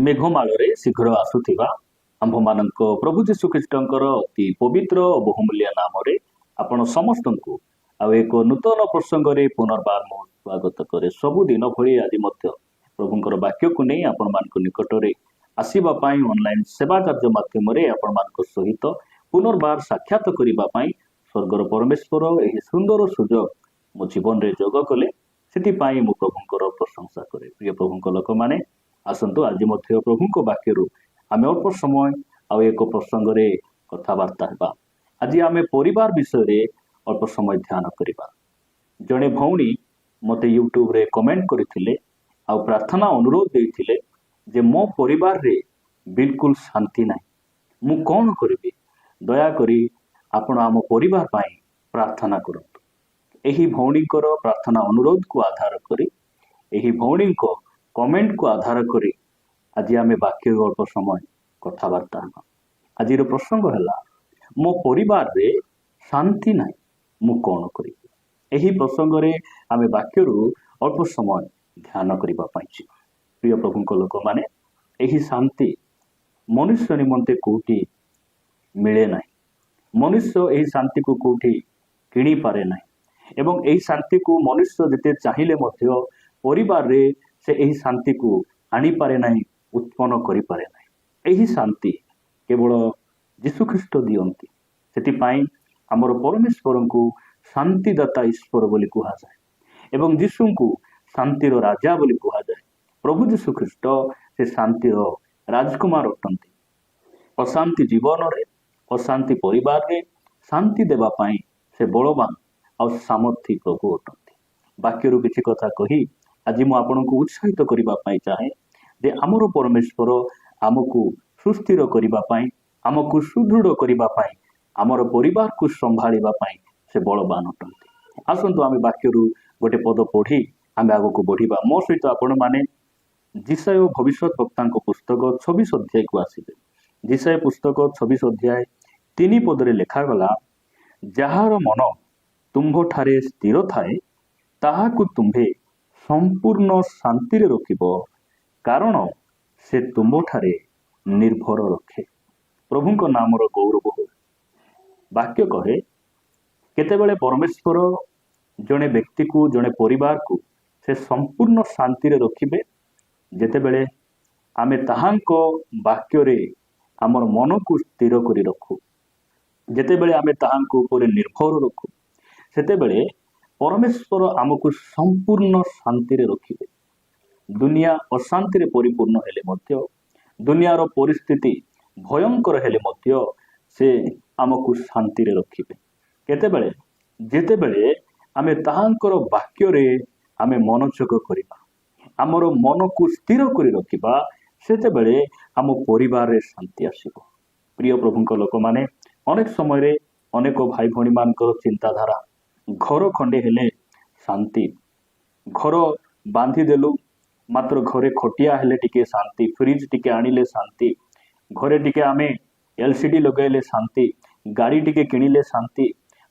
मेघमाଳରେ ଶୀଘ୍ର ଆସୁଥିବା ଆମ୍ଭମାନଙ୍କ ପ୍ରଭୁ ଯୀଶୁଖ୍ରୀଷ୍ଟଙ୍କର ଅତି ପବିତ୍ର ଓ ବହୁମୂଲ୍ୟ ନାମରେ ଆପଣ ସମସ୍ତଙ୍କୁ ଆଉ ଏକ ନୂତନ ପ୍ରସଙ୍ଗରେ ପୁନର୍ବାର ମୁଁ ସ୍ୱାଗତ କରେ। ସବୁଦିନ ଭଳି ଆଜି ମଧ୍ୟ ପ୍ରଭୁଙ୍କର ବାକ୍ୟକୁ ନେଇ ଆପଣମାନଙ୍କ ନିକଟରେ ଆସିବା ପାଇଁ ଅନଲାଇନ ସେବା କାର୍ଯ୍ୟ ମାଧ୍ୟମରେ ଆପଣମାନଙ୍କ ସହିତ ପୁନର୍ବାର ସାକ୍ଷାତ କରିବା ପାଇଁ ସ୍ୱର୍ଗର ପରମେଶ୍ୱର ଏହି ସୁନ୍ଦର ସୁଯୋଗ ମୋ ଜୀବନରେ ଯୋଗ କଲେ, ସେଥିପାଇଁ ମୁଁ ପ୍ରଭୁଙ୍କର ପ୍ରଶଂସା କରେ। ପ୍ରିୟ ପ୍ରଭୁଙ୍କ ଲୋକମାନେ, ଆସନ୍ତୁ ଆଜି ମଧ୍ୟ ପ୍ରଭୁଙ୍କ ବାକ୍ୟରୁ ଆମେ ଅଳ୍ପ ସମୟ ଆଉ ଏକ ପ୍ରସଙ୍ଗରେ କଥାବାର୍ତ୍ତା ହେବା। ଆଜି ଆମେ ପରିବାର ବିଷୟରେ ଅଳ୍ପ ସମୟ ଧ୍ୟାନ କରିବା। ଜଣେ ଭଉଣୀ ମୋତେ ୟୁଟ୍ୟୁବରେ କମେଣ୍ଟ କରିଥିଲେ ଆଉ ପ୍ରାର୍ଥନା ଅନୁରୋଧ ଦେଇଥିଲେ ଯେ ମୋ ପରିବାରରେ ବିଲକୁଲ ଶାନ୍ତି ନାହିଁ, ମୁଁ କ'ଣ କରିବି? ଦୟାକରି ଆପଣ ଆମ ପରିବାର ପାଇଁ ପ୍ରାର୍ଥନା କରନ୍ତୁ। ଏହି ଭଉଣୀଙ୍କର ପ୍ରାର୍ଥନା ଅନୁରୋଧକୁ ଆଧାର କରି, ଏହି ଭଉଣୀଙ୍କ କମେଣ୍ଟକୁ ଆଧାର କରି ଆଜି ଆମେ ବାକ୍ୟ ଅଳ୍ପ ସମୟ କଥାବାର୍ତ୍ତା ହେବା। ଆଜିର ପ୍ରସଙ୍ଗ ହେଲା, ମୋ ପରିବାରରେ ଶାନ୍ତି ନାହିଁ, ମୁଁ କ'ଣ କରିବି? ଏହି ପ୍ରସଙ୍ଗରେ ଆମେ ବାକ୍ୟରୁ ଅଳ୍ପ ସମୟ ଧ୍ୟାନ କରିବା ପାଇଁ ଯିବା। ପ୍ରିୟ ପ୍ରଭୁଙ୍କ ଲୋକମାନେ, ଏହି ଶାନ୍ତି ମନୁଷ୍ୟ ନିମନ୍ତେ କୋଉଠି ମିଳେ ନାହିଁ। ମନୁଷ୍ୟ ଏହି ଶାନ୍ତିକୁ କୋଉଠି କିଣିପାରେ ନାହିଁ ଏବଂ ଏହି ଶାନ୍ତିକୁ ମନୁଷ୍ୟ ଯେତେ ଚାହିଁଲେ ମଧ୍ୟ ପରିବାରରେ ସେ ଏହି ଶାନ୍ତିକୁ ଆଣିପାରେ ନାହିଁ, ଉତ୍ପନ୍ନ କରିପାରେ ନାହିଁ। ଏହି ଶାନ୍ତି କେବଳ ଯୀଶୁଖ୍ରୀଷ୍ଟ ଦିଅନ୍ତି। ସେଥିପାଇଁ ଆମର ପରମେଶ୍ୱରଙ୍କୁ ଶାନ୍ତିଦାତା ଈଶ୍ୱର ବୋଲି କୁହାଯାଏ ଏବଂ ଯୀଶୁଙ୍କୁ ଶାନ୍ତିର ରାଜା ବୋଲି କୁହାଯାଏ। ପ୍ରଭୁ ଯୀଶୁଖ୍ରୀଷ୍ଟ ସେ ଶାନ୍ତିର ରାଜକୁମାର ଅଟନ୍ତି। ଅଶାନ୍ତି ଜୀବନରେ, ଅଶାନ୍ତି ପରିବାରରେ ଶାନ୍ତି ଦେବା ପାଇଁ ସେ ବଳବାନ ଆଉ ସାମର୍ଥ୍ୟ ପ୍ରଭୁ ଅଟନ୍ତି। ବାକ୍ୟରୁ କିଛି କଥା କହି ଆଜି ମୁଁ ଆପଣଙ୍କୁ ଉତ୍ସାହିତ କରିବା ପାଇଁ ଚାହେଁ ଯେ ଆମର ପରମେଶ୍ୱର ଆମକୁ ସୁସ୍ଥିର କରିବା ପାଇଁ, ଆମକୁ ସୁଦୃଢ଼ କରିବା ପାଇଁ, ଆମର ପରିବାରକୁ ସମ୍ଭାଳିବା ପାଇଁ ସେ ବଳବାନ ଅଟନ୍ତି। ଆସନ୍ତୁ ଆମେ ବାକ୍ୟରୁ ଗୋଟେ ପଦ ପଢ଼ି ଆମେ ଆଗକୁ ବଢ଼ିବା। ମୋ ସହିତ ଆପଣମାନେ ଯିଶାୟ ଭବିଷ୍ୟତ ବକ୍ତାଙ୍କ ପୁସ୍ତକ 26 ଅଧ୍ୟାୟକୁ ଆସିବେ। ଯିଶାୟ ପୁସ୍ତକ 26 ଅଧ୍ୟାୟ 3 ପଦରେ ଲେଖାଗଲା, ଯାହାର ମନ ତୁମ୍ଭଠାରେ ସ୍ଥିର ଥାଏ ତାହାକୁ ତୁମ୍ଭେ ସମ୍ପୂର୍ଣ୍ଣ ଶାନ୍ତିରେ ରଖିବ, କାରଣ ସେ ତୁମ୍ଭଠାରେ ନିର୍ଭର ରଖେ। ପ୍ରଭୁଙ୍କ ନାମର ଗୌରବ ହେଉ। ବାକ୍ୟ କହେ, କେତେବେଳେ ପରମେଶ୍ୱର ଜଣେ ବ୍ୟକ୍ତିକୁ, ଜଣେ ପରିବାରକୁ ସେ ସମ୍ପୂର୍ଣ୍ଣ ଶାନ୍ତିରେ ରଖିବେ? ଯେତେବେଳେ ଆମେ ତାହାଙ୍କ ବାକ୍ୟରେ ଆମର ମନକୁ ସ୍ଥିର କରି ରଖୁ, ଯେତେବେଳେ ଆମେ ତାହାଙ୍କ ଉପରେ ନିର୍ଭର ରଖୁ, ସେତେବେଳେ ପରମେଶ୍ୱର ଆମକୁ ସମ୍ପୂର୍ଣ୍ଣ ଶାନ୍ତିରେ ରଖିବେ। ଦୁନିଆ ଅଶାନ୍ତିରେ ପରିପୂର୍ଣ୍ଣ ହେଲେ ମଧ୍ୟ, ଦୁନିଆର ପରିସ୍ଥିତି ଭୟଙ୍କର ହେଲେ ମଧ୍ୟ ସେ ଆମକୁ ଶାନ୍ତିରେ ରଖିବେ। କେତେବେଳେ? ଯେତେବେଳେ ଆମେ ତାହାଙ୍କର ବାକ୍ୟରେ ଆମେ ମନୋଯୋଗ କରିବା, ଆମର ମନକୁ ସ୍ଥିର କରି ରଖିବା, ସେତେବେଳେ ଆମ ପରିବାରରେ ଶାନ୍ତି ଆସିବ। ପ୍ରିୟ ପ୍ରଭୁଙ୍କ ଲୋକମାନେ, ଅନେକ ସମୟରେ ଅନେକ ଭାଇ ଭଉଣୀମାନଙ୍କର ଚିନ୍ତାଧାରା, ଘର ଖଣ୍ଡେ ହେଲେ ଶାନ୍ତି, ଘର ବାନ୍ଧିଦେଲୁ ମାତ୍ର ଘରେ ଖଟିଆ ହେଲେ ଟିକେ ଶାନ୍ତି, ଫ୍ରିଜ ଟିକେ ଆଣିଲେ ଶାନ୍ତି, ଘରେ ଟିକେ ଆମେ LCD ଲଗାଇଲେ ଶାନ୍ତି, ଗାଡ଼ି ଟିକେ କିଣିଲେ ଶାନ୍ତି,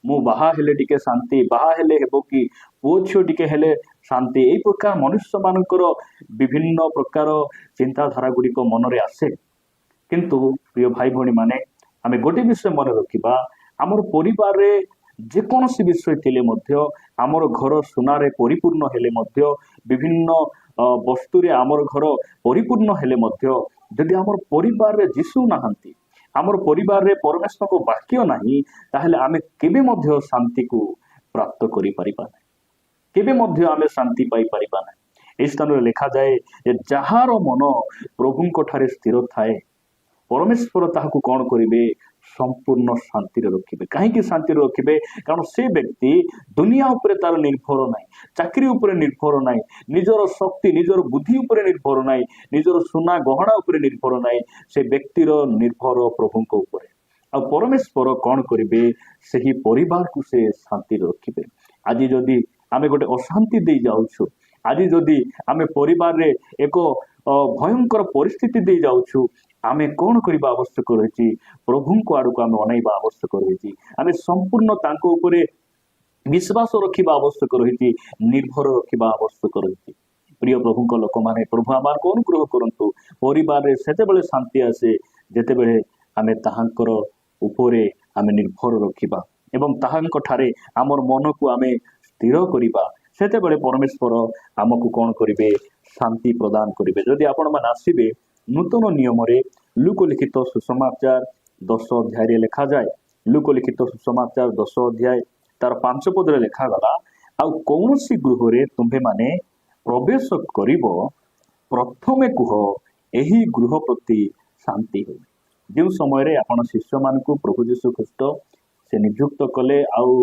ମୁଁ ବାହା ହେଲେ ଟିକେ ଶାନ୍ତି, ବାହା ହେଲେ ହେବ କି ପୁଅ ଝିଅ ଟିକେ ହେଲେ ଶାନ୍ତି। ଏହି ପ୍ରକାର ମନୁଷ୍ୟମାନଙ୍କର ବିଭିନ୍ନ ପ୍ରକାର ଚିନ୍ତାଧାରା ଗୁଡ଼ିକ ମନରେ ଆସେ। କିନ୍ତୁ ପ୍ରିୟ ଭାଇ ଭଉଣୀମାନେ, ଆମେ ଗୋଟେ ବିଷୟ ମନେ ରଖିବା, ଆମର ପରିବାରରେ ଯେକୌଣସି ବିଷୟ ଥିଲେ ମଧ୍ୟ, ଆମର ଘର ସୁନାରେ ପରିପୂର୍ଣ୍ଣ ହେଲେ ମଧ୍ୟ, ବିଭିନ୍ନ ବସ୍ତୁରେ ଆମର ଘର ପରିପୂର୍ଣ୍ଣ ହେଲେ ମଧ୍ୟ, ଯଦି ଆମର ପରିବାରରେ ଯୀଶୁ ନାହାନ୍ତି, ଆମର ପରିବାରରେ ପରମେଶ୍ୱରଙ୍କ ବାକ୍ୟ ନାହିଁ, ତାହେଲେ ଆମେ କେବେ ମଧ୍ୟ ଶାନ୍ତିକୁ ପ୍ରାପ୍ତ କରିପାରିବା ନାହିଁ, କେବେ ମଧ୍ୟ ଆମେ ଶାନ୍ତି ପାଇପାରିବା ନାହିଁ। ଏହି ସ୍ଥାନରେ ଲେଖାଯାଏ ଯେ ଯାହାର ମନ ପ୍ରଭୁଙ୍କ ଠାରେ ସ୍ଥିର ଥାଏ, ପରମେଶ୍ୱର ତାହାକୁ କ'ଣ କରିବେ? ସମ୍ପୂର୍ଣ୍ଣ ଶାନ୍ତିରେ ରଖିବେ। କାହିଁକି ଶାନ୍ତିରେ ରଖିବେ? କାରଣ ସେ ବ୍ୟକ୍ତି ଦୁନିଆ ଉପରେ ତାର ନିର୍ଭର ନାହିଁ, ଚାକିରି ଉପରେ ନିର୍ଭର ନାହିଁ, ନିଜର ଶକ୍ତି, ନିଜର ବୁଦ୍ଧି ଉପରେ ନିର୍ଭର ନାହିଁ, ନିଜର ସୁନା ଗହଣା ଉପରେ ନିର୍ଭର ନାହିଁ। ସେ ବ୍ୟକ୍ତିର ନିର୍ଭର ପ୍ରଭୁଙ୍କ ଉପରେ। ଆଉ ପରମେଶ୍ୱର କ'ଣ କରିବେ? ସେହି ପରିବାରକୁ ସେ ଶାନ୍ତିରେ ରଖିବେ। ଆଜି ଯଦି ଆମେ ଗୋଟେ ଅଶାନ୍ତି ଦେଇ ଯାଉଛୁ, ଆଜି ଯଦି ଆମେ ପରିବାରରେ ଏକ ଭୟଙ୍କର ପରିସ୍ଥିତି ଦେଇ ଯାଉଛୁ, ଆମେ କ'ଣ କରିବା ଆବଶ୍ୟକ ରହିଛି? ପ୍ରଭୁଙ୍କ ଆଡ଼କୁ ଆମେ ଅନେଇବା ଆବଶ୍ୟକ ରହିଛି। ଆମେ ସମ୍ପୂର୍ଣ୍ଣ ତାଙ୍କ ଉପରେ ବିଶ୍ୱାସ ରଖିବା ଆବଶ୍ୟକ ରହିଛି, ନିର୍ଭର ରଖିବା ଆବଶ୍ୟକ ରହିଛି। प्रिय प्रभु लोक मैंने प्रभु आम को अनुग्रह करंतु परिवार रे सेतेबेले शांति आसे जेतेबेले आमे ताहांकर उपरे आमे निर्भर रखिबा एवं ताहांक ठारे आमर मन को आमे स्थिर करिबा सेतेबेले परमेश्वर आमको कौन करिवे शांति प्रदान करिवे। जदि आपण मान आसीबे नूतन नियम रे लूक लिखित सुसमाचार 10 अध्याय रे लिखा जाए लूक लिखित सुसमाचार 10 अध्याय तार 5 पद रे लिखा गला आ कौनसी गृह रे तुम्भे माने प्रवेश करिवो प्रथमे कुह एही गृह प्रति शांति हो। जो समय रे आपण शिष्य मान को प्रभु यीशु ख्रीष्ट से नियुक्त कले आउ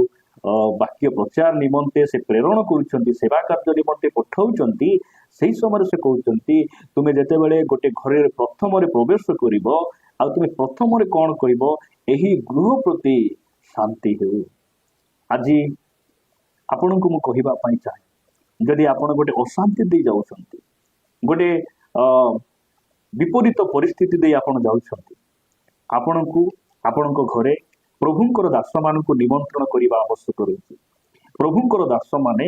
वाक्य प्रचार निमंते से प्रेरण करुछंती सेवा कार्य निमंते पठाउछंती सेही समय से कहउछंती तुमे जेतेबेले गोटे घरे प्रथम रे प्रवेश करिवो आ तुमे प्रथम रे कोन करिवो एही गृह प्रति शांति हो। आज आपण को मु कहिबा पई चाहे जदि आपण गोटे अशांति दे जाउछंती गोटे विपरीत परिस्थिति दे आपण जाउछंती आपण को आपणक घरे प्रभुंकर दास मान को निमंत्रण करने आवश्यक रही। प्रभुंकर दास माने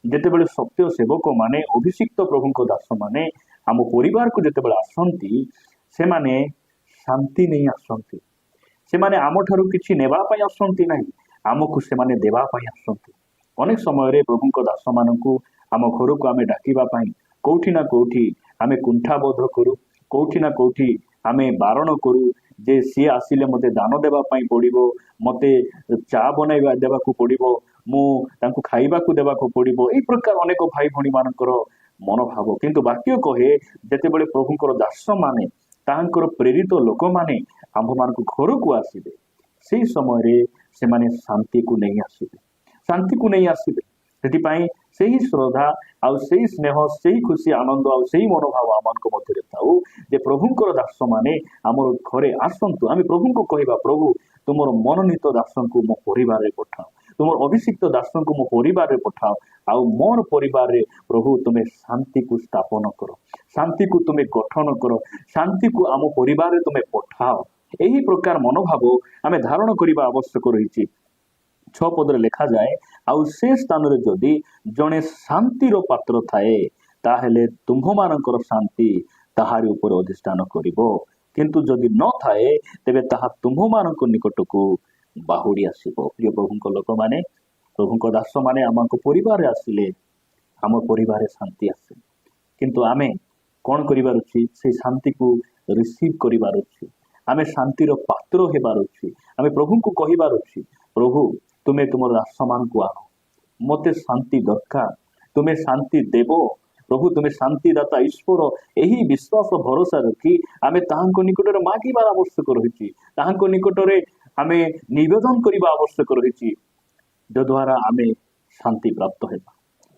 जेतेबेले सत्य सेवक माने अभिषिक्त प्रभुंक दास माने आम परिवार को जेतेबेले आसंती से माने शांति नहीं आसंती से माने आम ठारू किछि नेबा पई आसंती नहीं आमको से माने देबा पई आसंती। अनेक समय रे प्रभुंक दास मान को आम घर को आमे डाकिबा पई कोठी ना कोठी आमे कुंठाबोध करू कोठी ना कोठी आमे बारण करू जे सी आसिले मते दान देबा पई पड़िबो मते चा बनाइबा देबा को पड़िबो मु तांको खाइबा को देबा को पड़िबो एई प्रकार अनेक भाई भणी मानकर मनोभाव किंतु वाक्य कहे जेतेबेले प्रभुंकर दास माने तांकर प्रेरित लोक माने आंभ मान को घर को आसीबे सेही समय रे से माने शांति को नहीं आसीबे शांति को नहीं आसीबे सेतिपाई सेही श्रद्धा आउ सेही स्नेह सेही खुशी आनंद आउ सेही मनोभाव आमनको मध्य थाउ जे प्रभुंकर दास माने आमर घरे आसंतु आमे प्रभु को कहबा प्रभु तुमर मनोनीत दासन को मो परिवार रे पठाओ तुमर अभिषिक्त दासन को मो परिवार रे पठाओ आउ मोर परिवार रे प्रभु तुमे शांति को स्थापन करो शांति को तुमे गठन करो शांति को आम परिवार रे तुमे पठाओ एही प्रकार मनोभाव आमे धारण करबा आवश्यक रही। 6 पद रे लिखा जाए आउ से स्थान रे जदि जने शांतिर पात्र थाए ताहेले तुम्भ मानकर शांति ताहारी ऊपर अधिष्ठान करिवो किंतु जदि न थाए तेबे ताहा तुम्भ मानक निकट को बाहुड़ी आसीबो। प्रिय प्रभुंक लोक माने प्रभुंक दास माने आमको परिवार रे आसिले आम परिवार रे शांति आसे किंतु आमे कोन करिवार अछि से शांति को रिसीव करिवार अछि आमे शांतिर पात्र हेबार अछि आमे प्रभु को कहिबार अछि प्रभु तुमे तुमर दास मान को आनो मते शांति दरकार तुमे शांति देबो प्रभु तुमे शांति दाता ईश्वर एही विश्वास भरोसा रखी आमे ताहांको निकटरे मागिबार आवश्यक रहिछि ताहांको निकटरे आमे निवेदन करिबा आवश्यक रहिछि जद्वारा आमे शांति प्राप्त हेबा।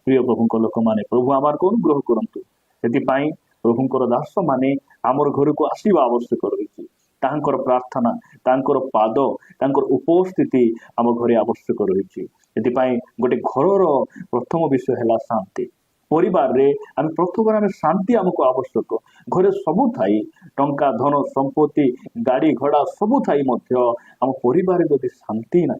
प्रिय प्रभुंक लोक माने प्रभु आमार को अनुग्रह करंतु सेतिपाई प्रभुंकर दास माने आमर घर को आसीबा आवश्यक रहिछि तांकर प्रार्थना तांकर पाद तांकर उपस्थिति आम घरे आवश्यक रही। गोटे घर प्रथम विषय है शांति परिवार रे आम प्रथम आम शांति आमको आवश्यक घरे सबू थाई टंका धन संपत्ति गाड़ी घोड़ा सबू थाई आम परिवार जदि शांति ना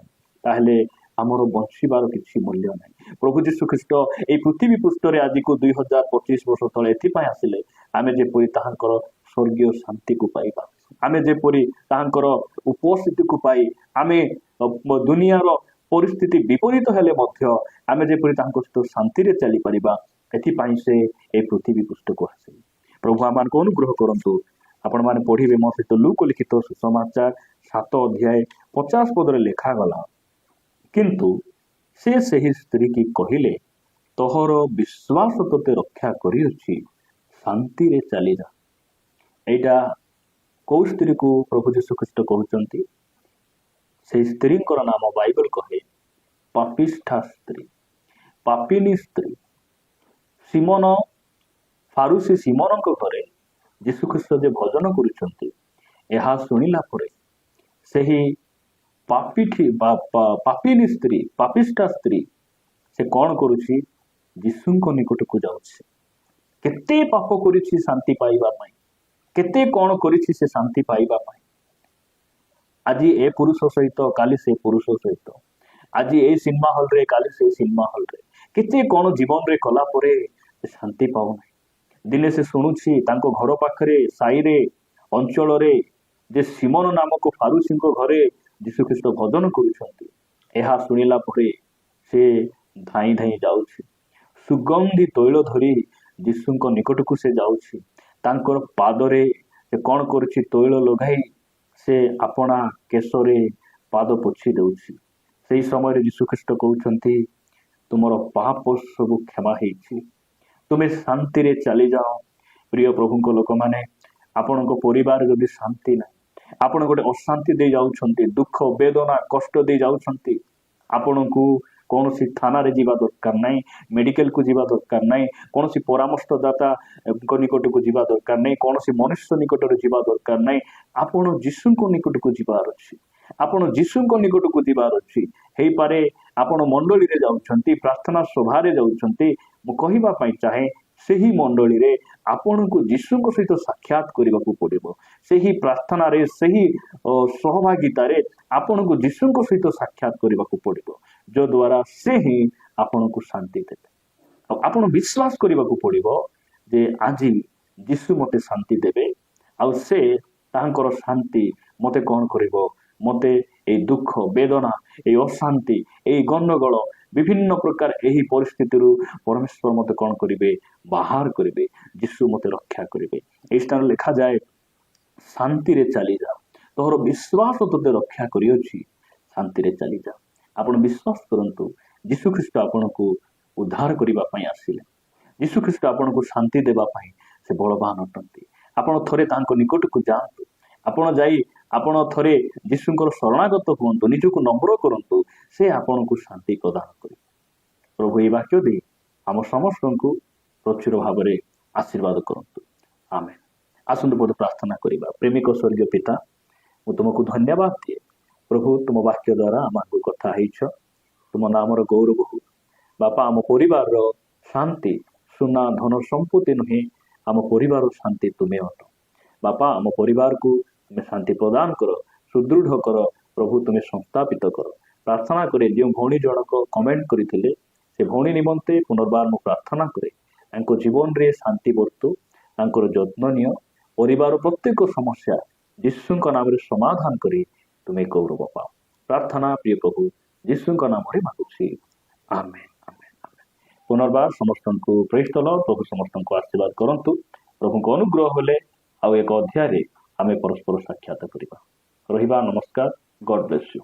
ताहले आमर बंचार किसी मूल्य ना। प्रभु जीशु ख्रीष्ट ये पृथ्वी पृष्ठ रे आज को 2025 वर्ष तले एथिपाई आसिले आमे जेपरि ताहांकर स्वर्गीय शांति को पाइबा आमे जेपरि ताहांकर उपस्थिति को पाई आमे दुनियार परिस्थिति विपरीत हेले मध्य आमे जेपरि ताहांकर सहित शांति रे चली परिबा एथिपाई से ए पृथ्वी पृष्ठ को आसे। प्रभु आमान को अनुग्रह करंतु आपण माने पढ़िबे मो सहित लूक लिखित सुसमाचार 7 अध्याय 50 पद रे लिखा गला किंतु से सही स्त्री की कहिले तोहर विश्वास तोते रक्षा करी अछि शांति रे चली जा। एटा को स्त्री को प्रभु यीशु ख्रीष्ट कहउचंती से स्त्री नाम बाइबल कहे पापिष्ठा स्त्री पापिनी स्त्री सिमोन फारुसी सिमोन घरे यीशु ख्रीष्ट जे भजन करुचंती एहा सुनिला परे सेही पापिनी स्त्री पापिष्ठा स्त्री से कौन करुछि यीशु निकट को जाउछि केते पाप करिछि शांति पाइबा पई केते कौन करिछि से शांति पाइबा पई आज ए पुरुष सहित काली से पुरुष सहित आज ए सिनेमा हॉल रे काली से सिनेमा हॉल रे केते कौन जीवन रे कला परे ସେ ଶାନ୍ତି ପାଉନାହିଁ। ଦିନେ ସେ ଶୁଣୁଛି ତାଙ୍କ ଘର ପାଖରେ ସାହିରେ ଅଞ୍ଚଳରେ ଯେ ସିମନ ନାମକ ଫାରୁସିଙ୍କ ଘରେ ଯୀଶୁଖ୍ରୀଷ୍ଟ ଭଜନ କରୁଛନ୍ତି। ଏହା ଶୁଣିଲା ପରେ ସେ ଧାଇଁ ଧାଇଁ ଯାଉଛି, ସୁଗନ୍ଧି ତୈଳ ଧରି ଯୀଶୁଙ୍କ ନିକଟକୁ ସେ ଯାଉଛି। ତାଙ୍କର ପାଦରେ ସେ କ'ଣ କରୁଛି, ତୈଳ ଲଗାଇ ସେ ଆପଣା କେଶରେ ପାଦ ପୋଛି ଦେଉଛି। ସେହି ସମୟରେ ଯୀଶୁଖ୍ରୀଷ୍ଟ କହୁଛନ୍ତି, ତୁମର ପାପ ସବୁ କ୍ଷମା ହେଇଛି, ତୁମେ ଶାନ୍ତିରେ ଚାଲିଯାଅ। ପ୍ରିୟ ପ୍ରଭୁଙ୍କ ଲୋକମାନେ, ଆପଣଙ୍କ ପରିବାର ଯଦି ଶାନ୍ତି ନାହିଁ, ଆପଣ ଗୋଟେ ଅଶାନ୍ତି ଦେଇ ଯାଉଛନ୍ତି, ଦୁଃଖ ବେଦନା କଷ୍ଟ ଦେଇ ଯାଉଛନ୍ତି, ଆପଣଙ୍କୁ କୌଣସି ଥାନାରେ ଯିବା ଦରକାର ନାହିଁ, ମେଡିକାଲକୁ ଯିବା ଦରକାର ନାହିଁ, କୌଣସି ପରାମର୍ଶଦାତାଙ୍କ ନିକଟକୁ ଯିବା ଦରକାର ନାହିଁ, କୌଣସି ମନୁଷ୍ୟ ନିକଟରେ ଯିବା ଦରକାର ନାହିଁ। ଆପଣ ଯୀଶୁଙ୍କ ନିକଟକୁ ଯିବାର ଅଛି। ଆପଣ ଯୀଶୁଙ୍କ ନିକଟକୁ ଯିବାର ଅଛି। ହେଇପାରେ ଆପଣ ମଣ୍ଡଳୀରେ ଯାଉଛନ୍ତି, ପ୍ରାର୍ଥନା ସଭାରେ ଯାଉଛନ୍ତି। ମୁଁ କହିବା ପାଇଁ ଚାହେଁ, ସେହି ମଣ୍ଡଳୀରେ ଆପଣଙ୍କୁ ଯୀଶୁଙ୍କ ସହିତ ସାକ୍ଷାତ କରିବାକୁ ପଡ଼ିବ। ସେହି ପ୍ରାର୍ଥନାରେ, ସେହି ସହଭାଗିତାରେ ଆପଣଙ୍କୁ ଯୀଶୁଙ୍କ ସହିତ ସାକ୍ଷାତ କରିବାକୁ ପଡ଼ିବ, ଯଦ୍ୱାରା ସେ ହିଁ ଆପଣଙ୍କୁ ଶାନ୍ତି ଦେବେ। ଆଉ ଆପଣ ବିଶ୍ୱାସ କରିବାକୁ ପଡ଼ିବ ଯେ ଆଜି ଯୀଶୁ ମୋତେ ଶାନ୍ତି ଦେବେ, ଆଉ ସେ ତାଙ୍କର ଶାନ୍ତି ମୋତେ କ'ଣ କରିବ, ମୋତେ ଏଇ ଦୁଃଖ ବେଦନା, ଏଇ ଅଶାନ୍ତି, ଏଇ ଗଣ୍ଡଗୋଳ, ବିଭିନ୍ନ ପ୍ରକାର ଏହି ପରିସ୍ଥିତିରୁ ପରମେଶ୍ୱର ମୋତେ କ'ଣ କରିବେ, ବାହାର କରିବେ। ଯୀଶୁ ମୋତେ ରକ୍ଷା କରିବେ। ଏହି ସ୍ଥାନରେ ଲେଖାଯାଏ, ଶାନ୍ତିରେ ଚାଲିଯାଅ, ତୋର ବିଶ୍ୱାସ ତୋତେ ରକ୍ଷା କରିଅଛି, ଶାନ୍ତିରେ ଚାଲିଯାଅ। ଆପଣ ବିଶ୍ୱାସ କରନ୍ତୁ, ଯୀଶୁଖ୍ରୀଷ୍ଟ ଆପଣଙ୍କୁ ଉଦ୍ଧାର କରିବା ପାଇଁ ଆସିଲେ। ଯୀଶୁଖ୍ରୀଷ୍ଟ ଆପଣଙ୍କୁ ଶାନ୍ତି ଦେବା ପାଇଁ ସେ ବଳବାନ ଅଟନ୍ତି। ଆପଣ ଥରେ ତାଙ୍କ ନିକଟକୁ ଯାଆନ୍ତୁ। ଆପଣ ଥରେ ଯୀଶୁଙ୍କର ଶରଣାଗତ ହୁଅନ୍ତୁ, ନିଜକୁ ନମ୍ର କରନ୍ତୁ, ସେ ଆପଣଙ୍କୁ ଶାନ୍ତି ପ୍ରଦାନ କରିବେ। ପ୍ରଭୁ ଏହି ବାକ୍ୟ ଦେଇ ଆମ ସମସ୍ତଙ୍କୁ ପ୍ରଚୁର ଭାବରେ ଆଶୀର୍ବାଦ କରନ୍ତୁ। ଆମେନ୍। ଆସନ୍ତୁ ବୋଧେ ପ୍ରାର୍ଥନା କରିବା। ପ୍ରେମିକ ସ୍ୱର୍ଗୀୟ ପିତା, ମୁଁ ତୁମକୁ ଧନ୍ୟବାଦ ଦିଏ। ପ୍ରଭୁ, ତୁମ ବାକ୍ୟ ଦ୍ୱାରା ଆମକୁ କଥା ହେଇଛ। ତୁମ ନାମର ଗୌରବ ହଉ। ବାପା, ଆମ ପରିବାରର ଶାନ୍ତି ସୁନା ଧନ ସମ୍ପତ୍ତି ନୁହେଁ, ଆମ ପରିବାର ଶାନ୍ତି ତୁମେ ଅଟ। ବାପା, ଆମ ପରିବାରକୁ ତୁମେ ଶାନ୍ତି ପ୍ରଦାନ କର, ସୁଦୃଢ଼ କର। ପ୍ରଭୁ, ତୁମେ ସଂସ୍ଥାପିତ କର। ପ୍ରାର୍ଥନା କରେ, ଯେଉଁ ଭଉଣୀ ଜଣକ କମେଣ୍ଟ କରିଥିଲେ, ସେ ଭଉଣୀ ନିମନ୍ତେ ପୁନର୍ବାର ମୁଁ ପ୍ରାର୍ଥନା କରେ, ତାଙ୍କ ଜୀବନରେ ଶାନ୍ତି ବର୍ତ୍ତୁ, ତାଙ୍କର ଯତ୍ନ ନିଅ। ପରିବାର ପ୍ରତ୍ୟେକ ସମସ୍ୟା ଯୀଶୁଙ୍କ ନାମରେ ସମାଧାନ କରି ତୁମେ ଗୌରବ ପାଅ। ପ୍ରାର୍ଥନା ପ୍ରିୟ ପ୍ରଭୁ ଯୀଶୁଙ୍କ ନାମରେ ମାଗୁଛି, ଆମେନ୍। ପୁନର୍ବାର ସମସ୍ତଙ୍କୁ ପ୍ରେଜ୍ ଦ ଲର୍ଡ। ପ୍ରଭୁ ସମସ୍ତଙ୍କୁ ଆଶୀର୍ବାଦ କରନ୍ତୁ। ପ୍ରଭୁଙ୍କ ଅନୁଗ୍ରହ ହେଲେ ଆଉ ଏକ ଅଧ୍ୟାୟରେ ଆମେ ପରସ୍ପର ସାକ୍ଷାତ କରିବା। ରହିବା। ନମସ୍କାର। ଗଡ୍ ବ୍ଲେସ୍ ୟୁ।